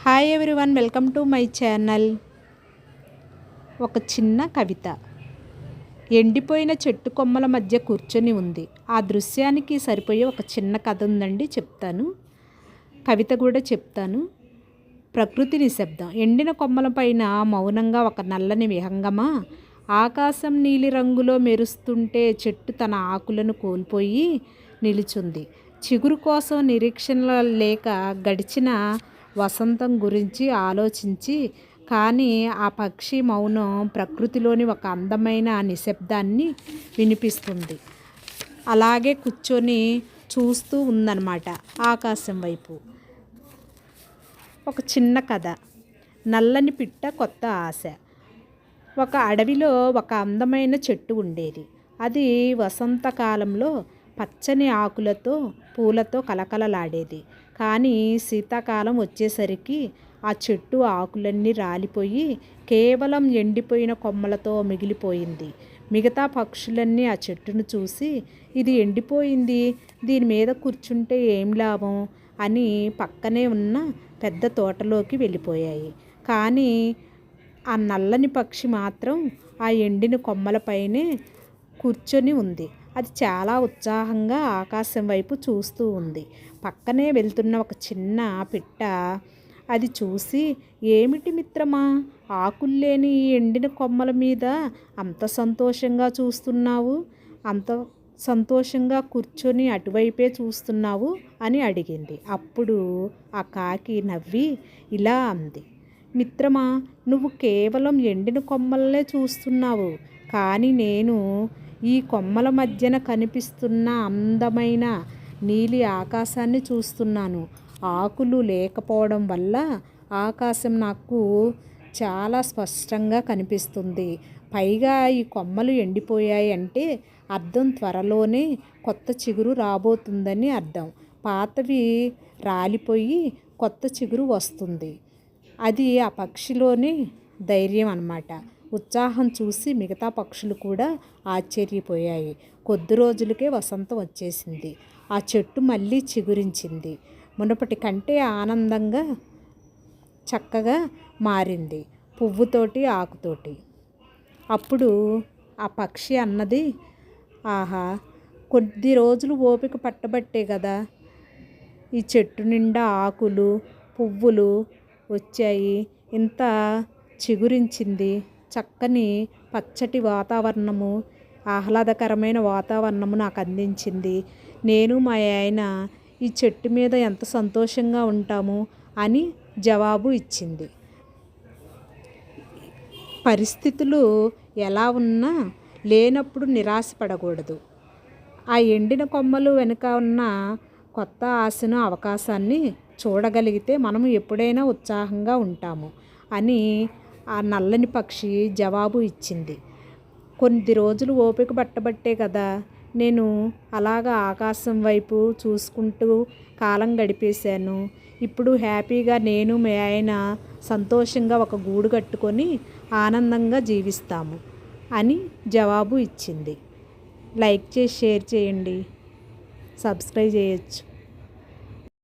Hi everyone, welcome to my channel. ఒక చిన్న కవిత. ఎండిపోయిన చెట్టు కొమ్మల మధ్య కూర్చొని ఉంది. ఆ దృశ్యానికి సరిపోయే ఒక చిన్న కథ ఉందండి, చెప్తాను. కవిత కూడా చెప్తాను. ప్రకృతి నిశ్శబ్దం. ఎండిన కొమ్మల పైన మౌనంగా ఒక నల్లని విహంగమా. ఆకాశం నీలి రంగులో మెరుస్తుంటే చెట్టు తన ఆకులను కోల్పోయి నిలుచుంది. చిగురు కోసం నిరీక్షణ లేక గడిచిన వసంతం గురించి ఆలోచించి, కానీ ఆ పక్షి మౌనం ప్రకృతిలోని ఒక అందమైన నిశ్శబ్దాన్ని వినిపిస్తుంది. అలాగే కూర్చొని చూస్తూ ఉందన్నమాట ఆకాశం వైపు. ఒక చిన్న కథ. నల్లని పిట్ట కొత్త ఆశ. ఒక అడవిలో ఒక అందమైన చెట్టు ఉండేది. అది వసంతకాలంలో పచ్చని ఆకులతో పూలతో కలకలలాడేది. కానీ శీతాకాలం వచ్చేసరికి ఆ చెట్టు ఆకులన్నీ రాలిపోయి కేవలం ఎండిపోయిన కొమ్మలతో మిగిలిపోయింది. మిగతా పక్షులన్నీ ఆ చెట్టును చూసి, ఇది ఎండిపోయింది, దీని మీద కూర్చుంటే ఏం లాభం అని పక్కనే ఉన్న పెద్ద తోటలోకి వెళ్ళిపోయాయి. కానీ ఆ నల్లని పక్షి మాత్రం ఆ ఎండిన కొమ్మలపైనే కూర్చొని ఉంది. అది చాలా ఉత్సాహంగా ఆకాశం వైపు చూస్తూ ఉంది. పక్కనే వెళ్తున్న ఒక చిన్న పిట్ట అది చూసి, ఏమిటి మిత్రమా, ఆకుల్లేని ఈ ఎండిన కొమ్మల మీద అంత సంతోషంగా చూస్తున్నావు, అంత సంతోషంగా కూర్చొని అటువైపే చూస్తున్నావు అని అడిగింది. అప్పుడు ఆ కాకి నవ్వి ఇలా అంది, మిత్రమా, నువ్వు కేవలం ఎండిన కొమ్మలనే చూస్తున్నావు, కానీ నేను ఈ కొమ్మల మధ్యన కనిపిస్తున్న అందమైన నీలి ఆకాశాన్ని చూస్తున్నాను. ఆకులు లేకపోవడం వల్ల ఆకాశం నాకు చాలా స్పష్టంగా కనిపిస్తుంది. పైగా ఈ కొమ్మలు ఎండిపోయాయి అంటే అర్థం త్వరలోనే కొత్త చిగురు రాబోతుందని అర్థం. పాతవి రాలిపోయి కొత్త చిగురు వస్తుంది. అది ఆ పక్షిలోని ధైర్యం అన్నమాట. ఉత్సాహం చూసి మిగతా పక్షులు కూడా ఆశ్చర్యపోయాయి. కొద్ది రోజులకే వసంతం వచ్చేసింది. ఆ చెట్టు మళ్ళీ చిగురించింది. మునుపటి కంటే ఆనందంగా చక్కగా మారింది, పువ్వుతోటి ఆకుతోటి. అప్పుడు ఆ పక్షి అన్నది, ఆహా, కొద్ది రోజులు ఓపిక పట్టబట్టే కదా ఈ చెట్టు నిండా ఆకులు పువ్వులు వచ్చాయి, ఇంత చిగురించింది, చక్కని పచ్చటి వాతావరణము, ఆహ్లాదకరమైన వాతావరణము నాకు అందించింది. నేను మా ఆయన ఈ చెట్టు మీద ఎంత సంతోషంగా ఉంటాము అని జవాబు ఇచ్చింది. పరిస్థితులు ఎలా ఉన్నా లేనప్పుడు నిరాశపడకూడదు. ఆ ఎండిన కొమ్మలు వెనుక ఉన్న కొత్త ఆశను, అవకాశాన్ని చూడగలిగితే మనము ఎప్పుడైనా ఉత్సాహంగా ఉంటాము అని ఆ నల్లని పక్షి జవాబు ఇచ్చింది. కొద్ది రోజులు ఓపిక పట్టబట్టే కదా నేను అలాగా ఆకాశం వైపు చూసుకుంటూ కాలం గడిపేశాను. ఇప్పుడు హ్యాపీగా నేను మీ ఆయన సంతోషంగా ఒక గూడు కట్టుకొని ఆనందంగా జీవిస్తాము అని జవాబు ఇచ్చింది. లైక్ చేసి షేర్ చేయండి, సబ్స్క్రైబ్ చేయొచ్చు.